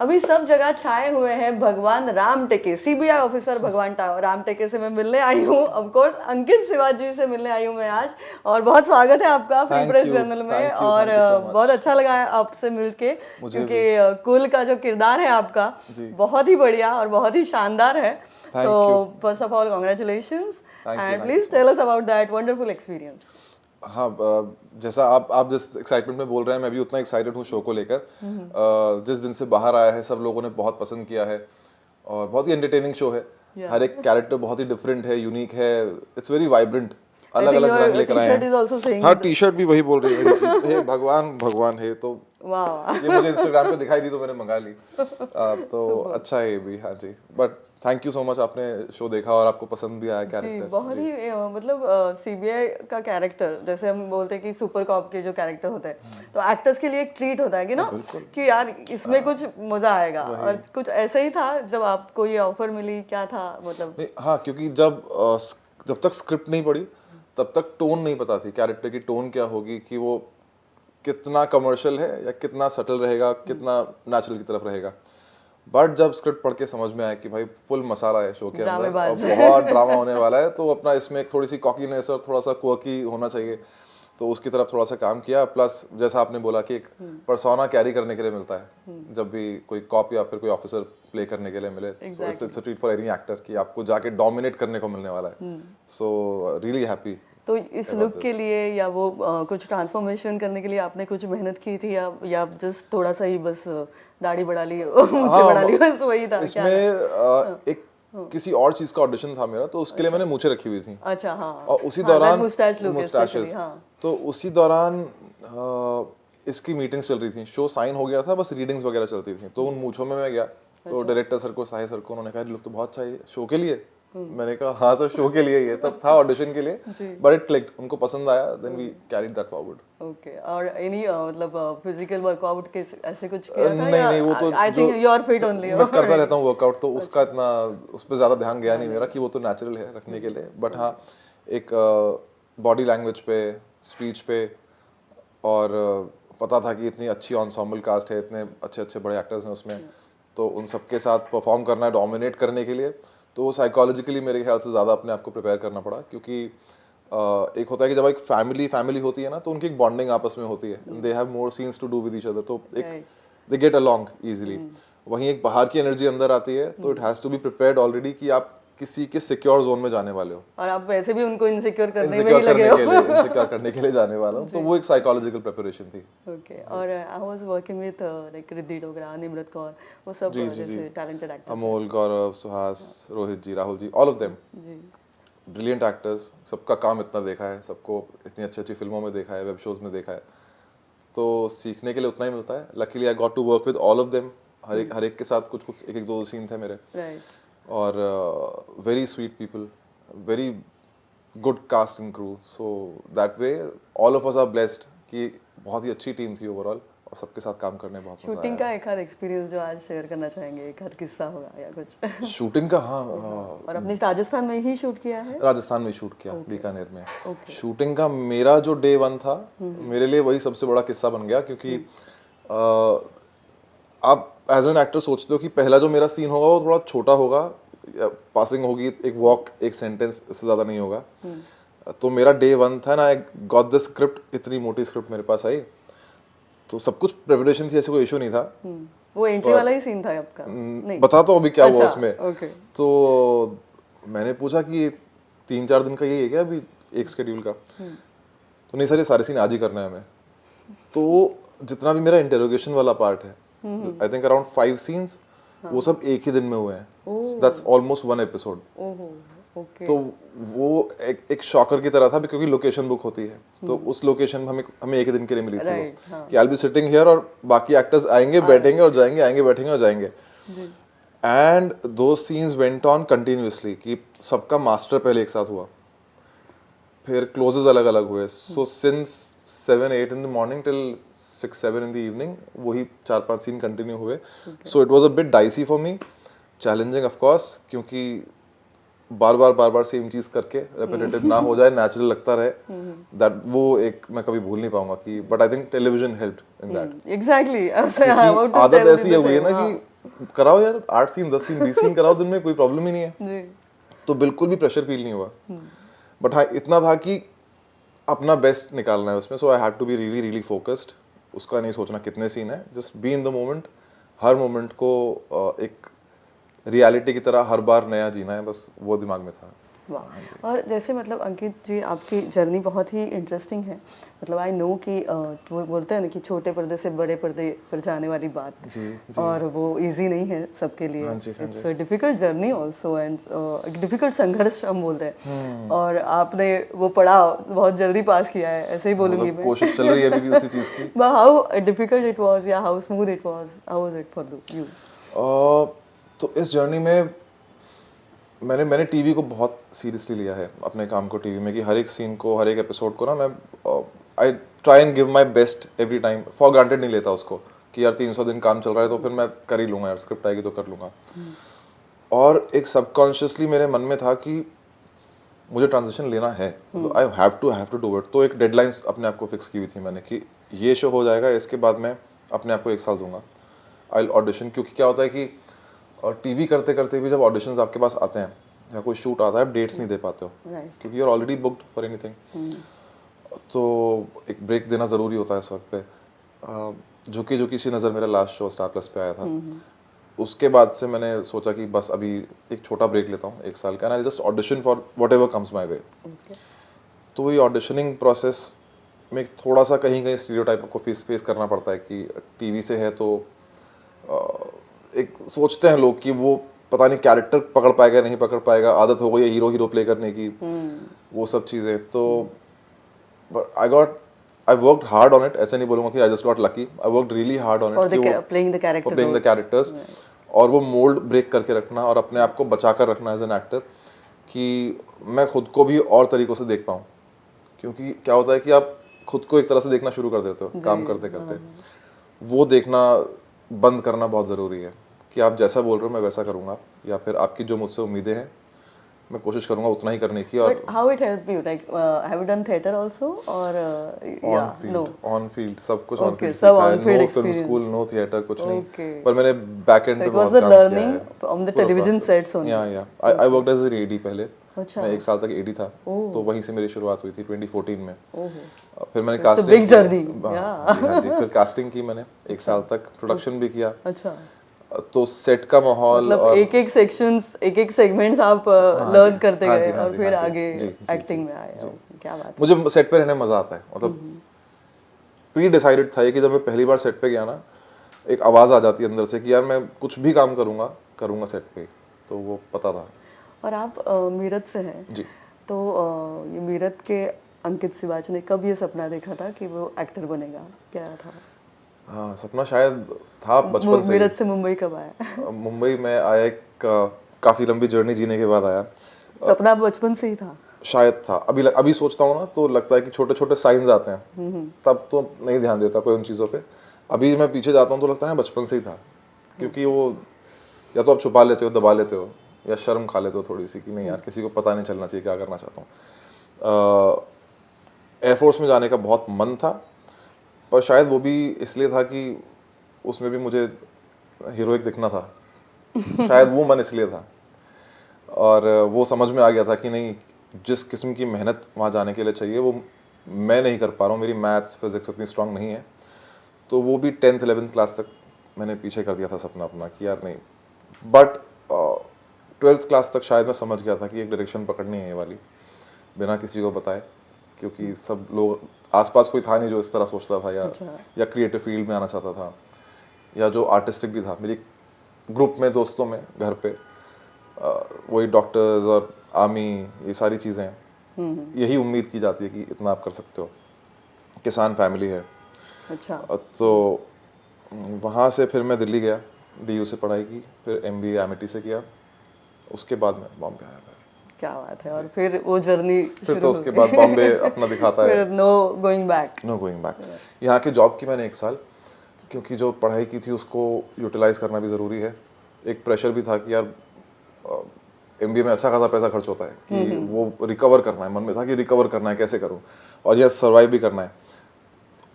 अभी सब जगह छाए हुए हैं भगवान राम टेके, सीबीआई ऑफिसर भगवान राम टेके से मैं मिलने आई हूँ। ऑफ कोर्स अंकित सिवाच जी से मिलने आई हूँ मैं आज, और बहुत स्वागत है आपका फ्री प्रेस जर्नल में। और बहुत अच्छा लगा है आपसे मिलके, क्योंकि कुल का जो किरदार है आपका बहुत ही बढ़िया और बहुत ही शानदार है। तो first of all congratulations and please tell us about that wonderful experience. हाँ, जैसा आप जिस एक्साइटमेंट में बोल रहे हैं मैं भी उतना एक्साइटेड हूँ शो को लेकर। जिस दिन से बाहर आया है सब लोगों ने बहुत पसंद किया है और बहुत ही एंटरटेनिंग शो है। हर एक कैरेक्टर बहुत ही डिफरेंट है, यूनिक है, इट्स वेरी वाइब्रेंट, अलग अलग रंग लेकर आए हैं। हाँ, टी शर्ट भी वही बोल रही है हे भगवान भगवान है, तो ये मुझे इंस्टाग्राम पे दिखाई दी तो मैंने मंगा ली। तो अच्छा है ये भी। हाँ जी, but thank you so much, आपने शो देखा और आपको पसंद भी आया कैरेक्टर। बहुत ही मतलब सीबीआई का कैरेक्टर, जैसे हम बोलते हैं कि सुपर कॉप के जो कैरेक्टर होते हैं, तो एक्टर्स के लिए एक ट्रीट होता है कि ना, कि यार इसमें कुछ मजा आएगा। और कुछ ऐसा ही था जब आपको ये ऑफर मिली, क्या था मतलब? हाँ, क्योंकि जब तक स्क्रिप्ट नहीं पढ़ी तब तक टोन नहीं पता थी, कैरेक्टर की टोन क्या होगी, कि वो कितना कमर्शियल है या कितना सटल रहेगा, कितना नेचुरल की तरफ रहेगा। बट जब स्क्रिप्ट पढ़ के समझ में आया कि भाई फुल मसाला है शो के अंदर और बहुत ड्रामा होने वाला है, तो अपना इसमें एक थोड़ी सी कॉकीनेस और थोड़ा सा क्वर्की होना चाहिए, तो उसकी तरफ थोड़ा सा काम किया। प्लस जैसा आपने बोला कि एक पर्सोना कैरी करने के लिए मिलता है जब भी कोई कॉप या फिर कोई ऑफिसर प्ले करने के लिए मिले, so it's a treat for any actor कि आपको जाके डोमिनेट करने को मिलने वाला है। So really happy. तो इस लुक के लिए या वो कुछ ट्रांसफॉर्मेशन करने के लिए आपने कुछ मेहनत की थी, या जस्ट थोड़ा सा ही बस दाढ़ी बढ़ा ली, मूंछें बढ़ा ली, बस वही था? इसमें एक किसी और चीज का ऑडिशन था मेरा, तो उसके लिए मैंने मूंछें रखी हुई थी। अच्छा, हाँ। और उसी दौरान मुस्टैचेस, तो उसी दौरान इसकी मीटिंग्स चल रही थी, शो साइन हो गया था, बस रीडिंग्स वगैरह चलती थी, तो उन मूंछों में मैं गया। तो डायरेक्टर सर को, साहिल सर को, उन्होंने कहा लुक तो बहुत चाहिए शो के लिए। मैंने कहा हाँ सर, शो के लिए, ये तब था ऑडिशन के लिए, बट इट क्लिक्ड, उनको पसंद आया, then we carried that forward. Okay. और एनी मतलब फिजिकल वर्कआउट के ऐसे कुछ किया था? नहीं, वो तो I think you are fit only. मैं करता रहता हूँ वर्कआउट, तो उसका इतना उस पर ज्यादा ध्यान गया नहीं मेरा, कि वो तो नेचुरल है रखने के लिए। बट हाँ, एक बॉडी लैंग्वेज पे, स्पीच पे, और पता था कि इतनी अच्छी एंसेंबल कास्ट है, इतने अच्छे अच्छे बड़े एक्टर्स हैं उसमें, तो उन सबके साथ परफॉर्म करना है डोमिनेट करने के लिए, तो साइकोलॉजिकली मेरे ख्याल से ज़्यादा अपने आप को प्रिपेयर करना पड़ा। क्योंकि एक होता है कि जब एक फैमिली होती है ना, तो उनकी एक बॉन्डिंग आपस में होती है, they have more scenes to do with each other, तो एक दे गेट अलोंग इजीली। वहीं एक बाहर की एनर्जी अंदर आती है, तो it has to be prepared already कि आप किसी के सिक्योर जोन में जाने वाले हो, और आप वैसे भी उनको इनसिक्योर करने में ही लगे हो। इनसिक्योर करने के लिए जाने वाला हूं, तो वो एक साइकोलॉजिकल प्रिपरेशन थी। ओके। और I was working with like Riddhi Dogra, Nimrat Kaur, वो सब जैसे talented actors, Amol, Gaurav, Suhas, Rohit ji, Rahul ji, all of them brilliant actors. सबका काम इतना देखा है, सबको इतनी अच्छी अच्छी फिल्मों में देखा है, वेब शोज में देखा है, तो सीखने के लिए उतना ही मिलता है। Luckily I got to work with all of them. हर एक के साथ कुछ एक दो सीन थे मेरे, और very sweet people, very good cast and crew, so that we all of us are blessed कि बहुत ही अच्छी टीम थी ओवरऑल, और सबके साथ काम करने बहुत मजा आया। शूटिंग का एक आध एक्सपीरियंस जो आज शेयर करना चाहेंगे, एक आध किस्सा होगा या कुछ? शूटिंग का? हाँ, और अपने राजस्थान में ही शूट किया है? राजस्थान में शूट किया, बीकानेर में। शूटिंग का मेरा जो डे 1 था, मेरे लिए वही सबसे बड़ा किस्सा बन गया, क्योंकि आप एज एन एक्टर सोचते हो कि पहला जो मेरा सीन होगा वो थोड़ा छोटा होगा, पासिंग होगी, एक वॉक, एक सेंटेंस, इससे ज्यादा नहीं होगा। तो मेरा डे 1 था ना, आई गॉट द स्क्रिप्ट, इतनी मोटी स्क्रिप्ट मेरे पास आई, तो सब कुछ प्रिपरेशन थी, ऐसे कोई इशू नहीं था। वो एंट्री वाला ही सीन था आपका? नहीं बताता हूँ अभी क्या हुआ उसमें। ओके। तो मैंने पूछा कि 3-4 दिन का यही है क्या अभी एक शेड्यूल का? तो नहीं सर, ये सारे सीन आज ही करना है हमें। तो जितना भी मेरा इंटरोगेशन वाला पार्ट है, आई थिंक अराउंड 5 सीन्स, वो सब एक ही दिन में हुए हैं। That's almost 1 episode. तो वो एक शॉकर की तरह था, क्योंकि लोकेशन बुक होती है, तो उस लोकेशन में हमें एक ही दिन के लिए मिली थी कि I will be sitting here, और बाकी एक्टर्स आएंगे, बैठेंगे और जाएंगे, आएंगे, बैठेंगे और जाएंगे। एंड दो सीन्स वेंट ऑन कंटिन्यूअसली, कि सबका मास्टर पहले एक साथ हुआ, फिर क्लोजेस अलग अलग हुए। So since 7-8 in the morning till 6-7 in the evening, वही 4-5 सीन कंटिन्यू हुए। So it was a bit dicey for me, challenging of course, क्योंकि बार बार सेम चीज करके रेपिटेटिव ना हो जाए, नेचुरल लगता रहे, दैट वो एक मैं कभी भूल नहीं पाऊंगा कि but I think television helped in that. Exactly आदत ऐसी हो गई है ना कि कराओ यार 8 सीन 10 सीन 20 सीन कराओ दिन में, कोई प्रॉब्लम ही नहीं है, तो बिल्कुल भी प्रेशर फील नहीं हुआ। बट हाँ इतना था कि अपना बेस्ट निकालना है उसमें, so I had to be really really focused. उसका नहीं सोचना कितने सीन है, just be in the moment. हर मोमेंट को एक रियलिटी की तरह हर बार नया जीना है, बस वो दिमाग में था। वाह। और जैसे मतलब अंकित जी आपकी जर्नी बहुत ही इंटरेस्टिंग है। मतलब आई नो कि वो बोलते हैं ना कि छोटे पर्दे से बड़े पर्दे पर जाने वाली बात, जी। और वो इजी नहीं है सबके लिए। हाँ जी, हाँ it's a difficult journey also, and एक डिफिकल्ट संघर्ष हम बोलते हैं। और आपने वो पढ़ा बहुत जल्दी पास किया है, ऐसे ही बोलूंगी मैं। कोशिश चल रही है अभी भी उसी चीज की। हाउ डिफिकल्ट इट वाज या how smooth it was, how was it for you? तो इस जर्नी में मैंने टीवी को बहुत सीरियसली लिया है, अपने काम को टीवी में, कि हर एक सीन को, हर एक एपिसोड को ना मैं I try and give my best every time. For granted नहीं लेता उसको कि यार 300 दिन काम चल रहा है तो फिर मैं कर ही लूँगा, यार स्क्रिप्ट आएगी तो कर लूँगा। और एक सबकॉन्शियसली मेरे मन में था कि मुझे ट्रांजिशन लेना है, तो I have to do it. तो एक डेडलाइन अपने आप को फिक्स की हुई थी मैंने कि ये शो हो जाएगा, इसके बाद मैं अपने आप को 1 साल दूंगा, आई ऑडिशन। क्योंकि क्या होता है कि टीवी करते करते भी जब ऑडिशंस आपके पास आते हैं या कोई शूट आता है, आप डेट्स नहीं दे पाते हो क्योंकि you are already booked for anything. तो एक ब्रेक देना ज़रूरी होता है इस वक्त पे। झुकी सी नज़र मेरा लास्ट शो स्टार प्लस पे आया था। उसके बाद से मैंने सोचा कि बस अभी एक छोटा ब्रेक लेता हूँ 1 साल का, and I just audition for whatever comes my way. तो वही ऑडिशनिंग प्रोसेस में थोड़ा सा कहीं कहीं स्टीरियोटाइप को फेस करना पड़ता है कि टीवी से है तो एक सोचते हैं लोग कि वो पता नहीं कैरेक्टर पकड़ पाएगा नहीं पकड़ पाएगा, आदत हो गई है हीरो प्ले करने की, वो सब चीज़ें। तो I worked hard on it. ऐसे नहीं बोलूँगा कि I just got lucky, I worked really hard on it playing the characters, और वो मोल्ड ब्रेक करके रखना और अपने आप को बचा कर रखना एज एन एक्टर, कि मैं खुद को भी और तरीक़ों से देख पाऊँ। क्योंकि क्या होता है कि आप खुद को एक तरह से देखना शुरू कर देते हो काम करते करते, वो देखना बंद करना बहुत ज़रूरी है कि आप जैसा बोल रहे हो मैं वैसा करूँगा, या फिर आपकी जो मुझसे उम्मीदें हैं मैं कोशिश करूँगा उतना ही करने की। और how it help you, like have you done theatre also और ऑन फील्ड सब कुछ ऑन फील्ड सब सीखा है, on field no film school no theatre कुछ नहीं, पर मैंने बैक एंड पे बहुत काम किया है। Learning on the television sets only. या I worked as a AD पहले। अच्छा। मैं 1 साल तक एडी था, तो वहीं से मेरी शुरुआत हुई थी 2014 में। फिर मैंने कास्टिंग बिग जर्नी। हाँ जी, फिर कास्टिंग की मैंने 1 साल तक, प्रोडक्शन भी किया। अच्छा। तो सेट का माहौल, मतलब और एक सेक्शंस एक सेगमेंट्स आप लर्न करते गए और फिर आगे एक्टिंग में आए। क्या बात है। मुझे सेट पे रहने में मजा आता है, मतलब प्री डिसाइडेड था कि जब मैं पहली बार सेट पे गया ना, एक आवाज आ जाती है अंदर से कि यार मैं कुछ भी काम करूंगा सेट पे, तो वो पता था। और आप मीरठ से हैं जी, तो ये मीरठ के अंकित सिवाच ने कब ये सपना देखा था कि वो एक्टर बनेगा, क्या था? हाँ, सपना शायद था बचपन से। मीरठ से मुंबई कब आया? मुंबई में आया एक काफी लंबी जर्नी जीने के बाद आया। सपना बचपन से ही था? शायद था। अभी सोचता हूँ ना तो लगता है कि छोटे छोटे साइंस आते हैं, तब तो नहीं ध्यान देता कोई उन चीज़ों पे। अभी मैं पीछे जाता हूँ तो लगता है बचपन से ही था, क्योंकि वो या तो आप छुपा लेते हो, दबा लेते हो, या शर्म खा लेते हो थोड़ी सी कि नहीं यार किसी को पता नहीं चलना चाहिए क्या करना चाहता हूँ। एयरफोर्स में जाने का बहुत मन था, पर शायद वो भी इसलिए था कि उसमें भी मुझे हीरोइक दिखना था, शायद वो मन इसलिए था। और वो समझ में आ गया था कि नहीं, जिस किस्म की मेहनत वहाँ जाने के लिए चाहिए वो मैं नहीं कर पा रहा हूँ, मेरी मैथ्स फिजिक्स उतनी स्ट्रांग नहीं है। तो वो भी 10th 11th क्लास तक मैंने पीछे कर दिया था सपना अपना कि यार नहीं। बट 12th क्लास तक शायद मैं समझ गया था कि एक डायरेक्शन पकड़नी है ये वाली, बिना किसी को बताए, क्योंकि सब लोग आसपास कोई था नहीं जो इस तरह सोचता था या क्रिएटिव फील्ड में आना चाहता था, या जो आर्टिस्टिक भी था। मेरी ग्रुप में, दोस्तों में, घर पे वही डॉक्टर्स और आर्मी, ये सारी चीज़ें, यही उम्मीद की जाती है कि इतना आप कर सकते हो, किसान फैमिली है। अच्छा। तो वहाँ से फिर मैं दिल्ली गया, DU से पढ़ाई की, फिर MBA एमिटी से किया, उसके बाद मैं बॉम्बे आया। क्या बात है। और फिर वो जर्नी फिर तो उसके बाद बॉम्बे अपना दिखाता है, फिर नो गोइंग बैक। यहाँ के जॉब की मैंने 1 साल, क्योंकि जो पढ़ाई की थी उसको यूटिलाइज करना भी ज़रूरी है। एक प्रेशर भी था कि यार एमबीए में अच्छा खासा पैसा खर्च होता है कि वो रिकवर करना है, मन में था कि रिकवर करना है, कैसे करूं, और यह सर्वाइव भी करना है,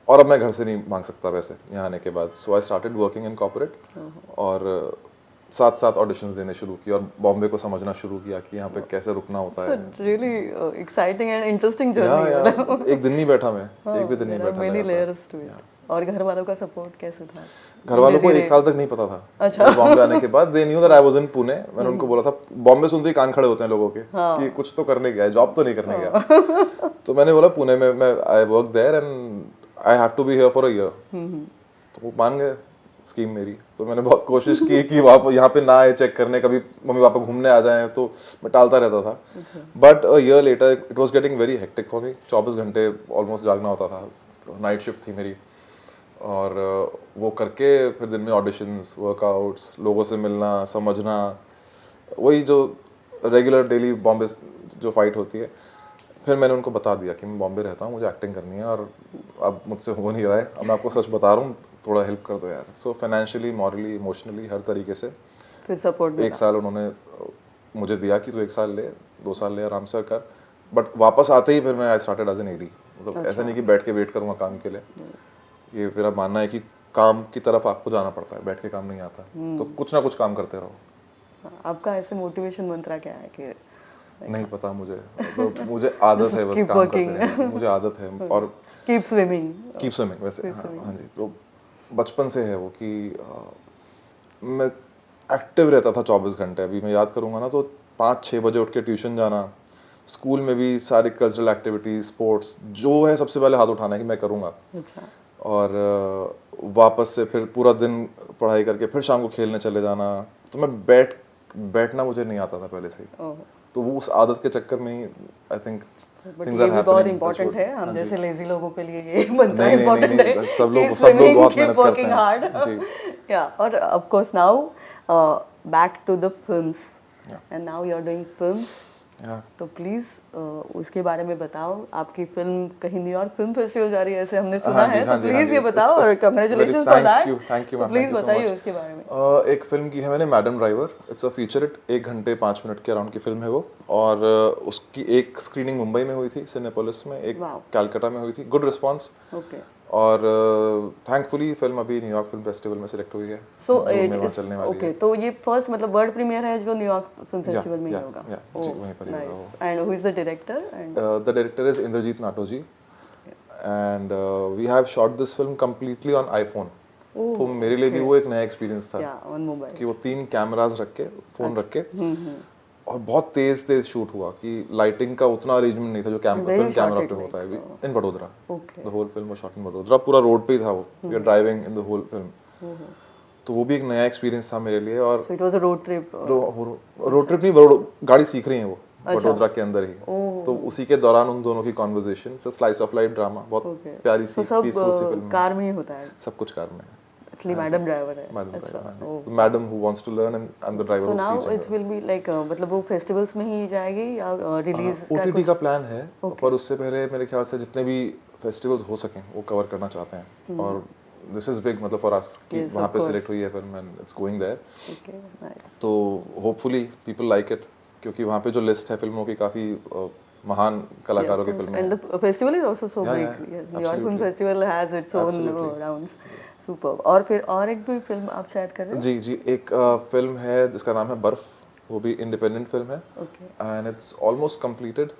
और अब मैं घर से नहीं मांग सकता पैसे यहाँ आने के बाद। So I started working in corporate, और साथ साथ ऑडिशंस देने शुरू किए और बॉम्बे को समझना शुरू किया कि यहाँ पे कैसे रुकना होता है। रियली एक्साइटिंग एंड इंटरेस्टिंग या जर्नी। एक दिन नहीं बैठा मैं, एक भी दिन नहीं बैठा मेनी लगातार। Layers to it. और घर वालों का सपोर्ट कैसे था? घर वालों को एक साल तक नहीं पता था। अच्छा। बॉम्बे आने के बाद they knew that I was in Pune. मैंने उनको बोला था, बॉम्बे सुनते ही कान खड़े होते हैं लोगों के कि कुछ तो करने गया है, जॉब तो नहीं करने गया। तो मैंने बोला पुणे में मैं I work there and I have to be here for a year. तो वो मान गए स्कीम मेरी। तो मैंने बहुत कोशिश की कि वहाँ यहाँ पे ना आए चेक करने, कभी मम्मी पापा घूमने आ जाएं, तो मैं टालता रहता था। But a year later it was getting very hectic for me. 24 घंटे ऑलमोस्ट जागना होता था, नाइट शिफ्ट थी मेरी, और वो करके फिर दिन में ऑडिशंस, वर्कआउट्स, लोगों से मिलना, समझना, वही जो रेगुलर डेली बॉम्बे जो फाइट होती है। फिर मैंने उनको बता दिया कि मैं बॉम्बे रहता हूँ, मुझे एक्टिंग करनी है और अब मुझसे हो नहीं रहा है, अब मैं आपको सच बता रहा हूँ, थोड़ा हेल्प कर दो यार। सो फाइनेंशियली, मॉरली, इमोशनली, हर तरीके से फिर सपोर्ट एक साल उन्होंने मुझे दिया कि तू 1 साल ले, 2 साल ले, आराम से कर। बट वापस आते ही फिर मैं I started as an AD. मतलब ऐसा नहीं कि बैठ के वेट करूँगा काम के लिए, ये मेरा मानना है कि काम की तरफ आपको जाना पड़ता है, बैठ के काम नहीं आता। तो कुछ ना कुछ काम करते रहो। आपका ऐसे मोटिवेशन मंत्र क्या है? कि नहीं पता मुझे, तो मुझे आदत है बस काम करते रहने की, मुझे आदत है। और कीप स्विमिंग वैसे हाँ जी, तो बचपन से है वो कि मैं एक्टिव रहता था 24 घंटे। अभी मैं याद करूँगा ना तो 5-6 बजे उठ के ट्यूशन जाना, स्कूल में भी सारी कल्चरल एक्टिविटीज, स्पोर्ट्स, जो है सबसे पहले हाथ उठाना है कि मैं करूँगा। अच्छा। और वापस से फिर पूरा दिन पढ़ाई करके फिर शाम को खेलने चले जाना। तो मैं बैठना मुझे नहीं आता था पहले से ही। तो वो उस आदत के चक्कर में ही I think things are happening. बहुत इंपॉर्टेंट है, हम जैसे लेजी लोगों के लिए ये मंत्र इंपॉर्टेंट है। सब लोग बहुत मेहनत करते हैं जी। या और of course now back to the films, and now you are doing films. तो प्लीज उसके बारे में बताओ। आपकी फिल्म कहीं न्यूयॉर्क फिल्म फेस्टिवल जा रही है ऐसे हमने सुना है, तो प्लीज ये बताओ। और congratulations for that. Thank you. Please बताइए उसके बारे में। एक फिल्म की है मैंने, मैडम ड्राइवर। इट्स अ फीचरेट, 1 घंटे 5 मिनट के अराउंड की फिल्म है वो। और उसकी एक स्क्रीनिंग मुंबई में हुई थी, सिनेपोलिस में, एक कलकत्ता में हुई थी। Good response. और थैंकफुली फिल्म अभी न्यूयॉर्क फिल्म फेस्टिवल में सिलेक्ट हुई है। सो चलने वाली है। तो ये फर्स्ट मतलब वर्ल्ड प्रीमियर है जो न्यूयॉर्क फिल्म फेस्टिवल में ही होगा। जी, वहीं पर ही होगा वो। And who is the director? The director is Indrajeet Natoji, and we have shot this film completely on iPhone. तो मेरे लिए भी वो एक नया एक्सपीरियंस था कि वो 3 कैमरास रख के, फोन रख के, और बहुत तेज शूट हुआ कि लाइटिंग का उतना अरेंजमेंट नहीं था जो फिल्म कैमरा पे होता है। In Vadodara, the whole film was shot in Vadodara. पूरा रोड पे ही था वो, we are driving in the whole film. तो वो भी एक नया एक्सपीरियंस था मेरे लिए। और it was a road trip. Road trip नहीं, गाड़ी सीख रही है वो बड़ोदरा के अंदर ही। तो उसी के दौरान उन दोनों की conversation, slice of life drama, बहुत प्यारी सी पीसफुल सी फिल्म। कार में ही होता है सब कुछ, कार में। एक्चुअली मैडम ड्राइवर है। Madam who wants to learn and the driver who is teaching. So now it will be like मतलब वो फेस्टिवल्स में ही जाएगी या रिलीज का ओटीटी का प्लान है। पर उससे पहले मेरे ख्याल से जितने भी फेस्टिवल्स हो सकें वो कवर करना चाहते हैं। और दिस इज बिग, मतलब फॉर अस कि वहां पे सिलेक्ट हुई है film and it's going there. तो होपफुली पीपल लाइक इट, क्योंकि वहां पे जो लिस्ट है फिल्मों की काफी महान कलाकारों की फिल्में हैं। And the festival is also so big. New York film festival has its own rounds. Super. और फिर और एक भी फिल्म आप शायद कर रहे हैं? जी, एक फिल्म है जिसका नाम है बर्फ। वो भी इंडिपेंडेंट फिल्म है एंड इट्स ऑलमोस्ट कंप्लीटेड।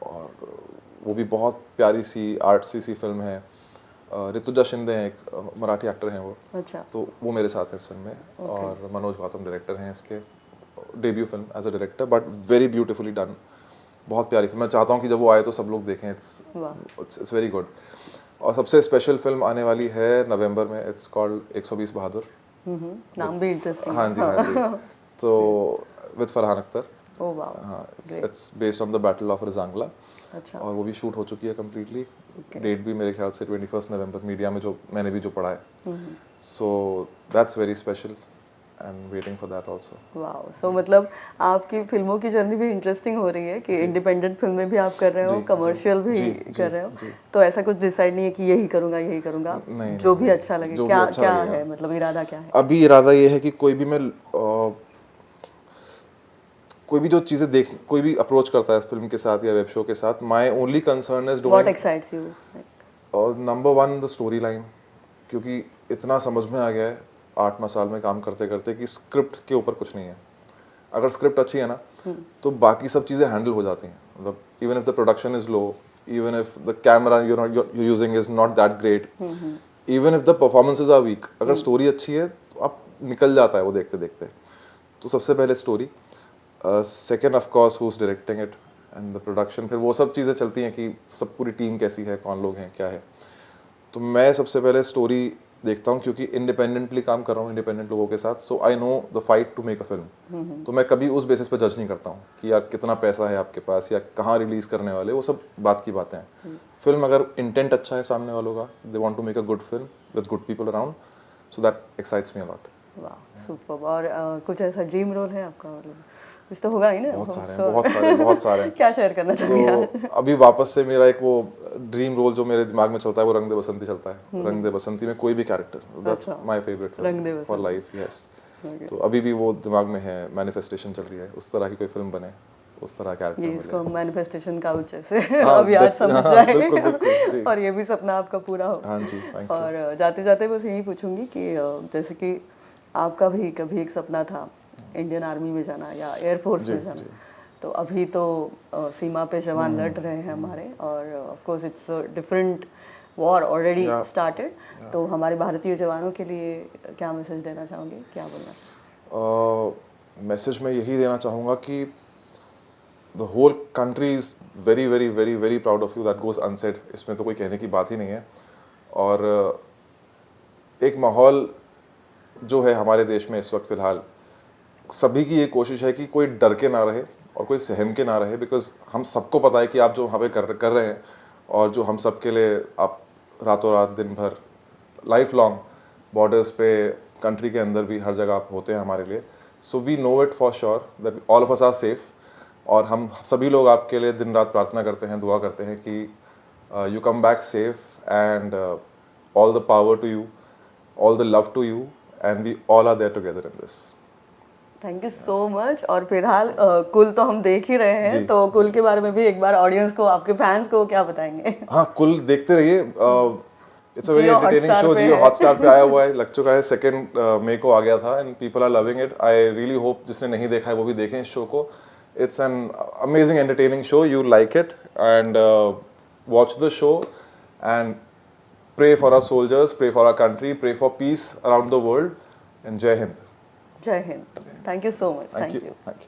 और वो भी बहुत प्यारी सी आर्टसी सी फिल्म है। ऋतुजा शिंदे हैं, एक मराठी एक्टर हैं वो। अच्छा। तो वो मेरे साथ है इस फिल्म में। और मनोज गौतम डायरेक्टर हैं इसके। Debut film as a director, but very beautifully done. बहुत प्यारी फिल्म। मैं चाहता हूँ कि जब वो आए तो सब लोग देखें। It's very good. और सबसे स्पेशल फिल्म आने वाली है नवंबर में। It's called 120 Bahadur. नाम भी इंटरेस्टिंग। हाँ जी। तो with Farhan Akhtar. Oh wow. हाँ, it's based on the battle of Rezangla. अच्छा। और वो भी शूट हो चुकी है कंप्लीटली। डेट भी मेरे ख्याल से 21 नवंबर मीडिया में जो मैंने भी जो पढ़ा है। So that's very special and waiting for that also. Wow. So मतलब आपकी फिल्मों की जर्नी भी इंटरेस्टिंग हो रही है कि इंडिपेंडेंट फिल्में भी आप कर रहे हो, कमर्शियल भी कर रहे हो। तो ऐसा कुछ डिसाइड नहीं है कि यही करूँगा, जो भी अच्छा लगे। क्या है मतलब इरादा क्या है? अभी इरादा ये है कि कोई भी मैं कोई भी जो चीज़ें देख, कोई भी अप्रोच करता है फिल्म के साथ या वेब शो के साथ, my only concern is what excites you? और number one the story line, क्योंकि इतना समझ में आ गया है 8-9 साल में काम करते करते कि स्क्रिप्ट के ऊपर कुछ नहीं है। अगर स्क्रिप्ट अच्छी है ना तो बाकी सब चीज़ें हैंडल हो जाती हैं। मतलब even if the production is low, even if the camera you're using is not that great, even if the performances are weak, अगर स्टोरी अच्छी है तो आप निकल जाता है वो देखते देखते। तो सबसे पहले story, second of course who is directing it and the production, फिर वो सब चीज़ें चलती हैं कि सब पूरी टीम कैसी है, कौन लोग हैं, क्या है। तो मैं सबसे पहले स्टोरी देखता हूँ, क्योंकि इंडिपेंडेंटली काम कर रहा हूँ इंडिपेंडेंट लोगों के साथ, so I know the fight to make a film. तो मैं कभी उस बेसिस पे जज नहीं करता हूँ कि यार कितना पैसा है आपके पास या कहाँ रिलीज करने वाले, वो सब बात की बातें हैं। फिल्म अगर इंटेंट अच्छा है सामने वालों का, they want to make a good film with good people around, so that excites me a lot. वाह, सुपर। और कुछ ऐसा ड्रीम रोल है आपका? मतलब कुछ तो होगा ही ना? बहुत सारे हैं, बहुत सारे, बहुत सारे हैं। क्या शेयर करना चाहोगे? तो अभी वापस से मेरा एक वो ड्रीम रोल जो मेरे दिमाग में चलता है वो रंग दे बसंती चलता है। रंग दे बसंती में कोई भी character, that's my favourite film for life. Yes, तो अभी भी वो दिमाग में है, मैनिफेस्टेशन चल रही है, उस तरह की कोई फिल्म बने, उस तरह कैरेक्टर ये मिले। इसको मैनिफेस्टेशन काउच ऐसे अभी आज समझ जाए। बिल्कुल बिल्कुल जी। और ये भी सपना आपका पूरा हो। हाँ जी, थैंक यू। और जाते जाते बस यही पूछूंगी कि जैसे कि आपका भी कभी एक सपना था इंडियन आर्मी में जाना या एयरफोर्स में जाना, तो अभी तो सीमा पे जवान लड़ रहे हैं हमारे, और of course it's different war already started. तो हमारे भारतीय जवानों के लिए क्या मैसेज देना चाहोगे, क्या बोलना? मैसेज मैं यही देना चाहूँगा कि the whole country is very very very very proud of you, that goes unsaid. इसमें तो कोई कहने की बात ही नहीं है। और एक माहौल जो है हमारे देश में इस वक्त फ़िलहाल, सभी की ये कोशिश है कि कोई डर के ना रहे और कोई सहम के ना रहे, बिकॉज हम सबको पता है कि आप जो वहाँ पे कर रहे हैं और जो हम सब के लिए आप रातों रात दिन भर लाइफ लॉन्ग बॉर्डर्स पे, कंट्री के अंदर भी हर जगह आप होते हैं हमारे लिए। So we know it for sure that all of us are safe, और हम सभी लोग आपके लिए दिन रात प्रार्थना करते हैं, दुआ करते हैं कि you come back safe, and all the power to you, all the love to you, and we all are there together in this. Thank you so much. और फिलहाल कुल तो हम देख ही रहे हैं, तो कुल के बारे में भी एक बार ऑडियंस को, आपके फैंस को क्या बताएंगे? हाँ, कुल देखते रहिए। It's a very entertaining show. Jio Hotstar पे आया हुआ है, लग चुका है, 2 मई को आ गया था, and people are loving it. I really hope जिसने नहीं देखा है वो भी देखें इस शो को। It's an amazing entertaining show, you like it, and watch the show and pray for our soldiers, pray for our country, pray for peace around the world, and जय हिंद। जय हिंद। Thank you so much. Thank you.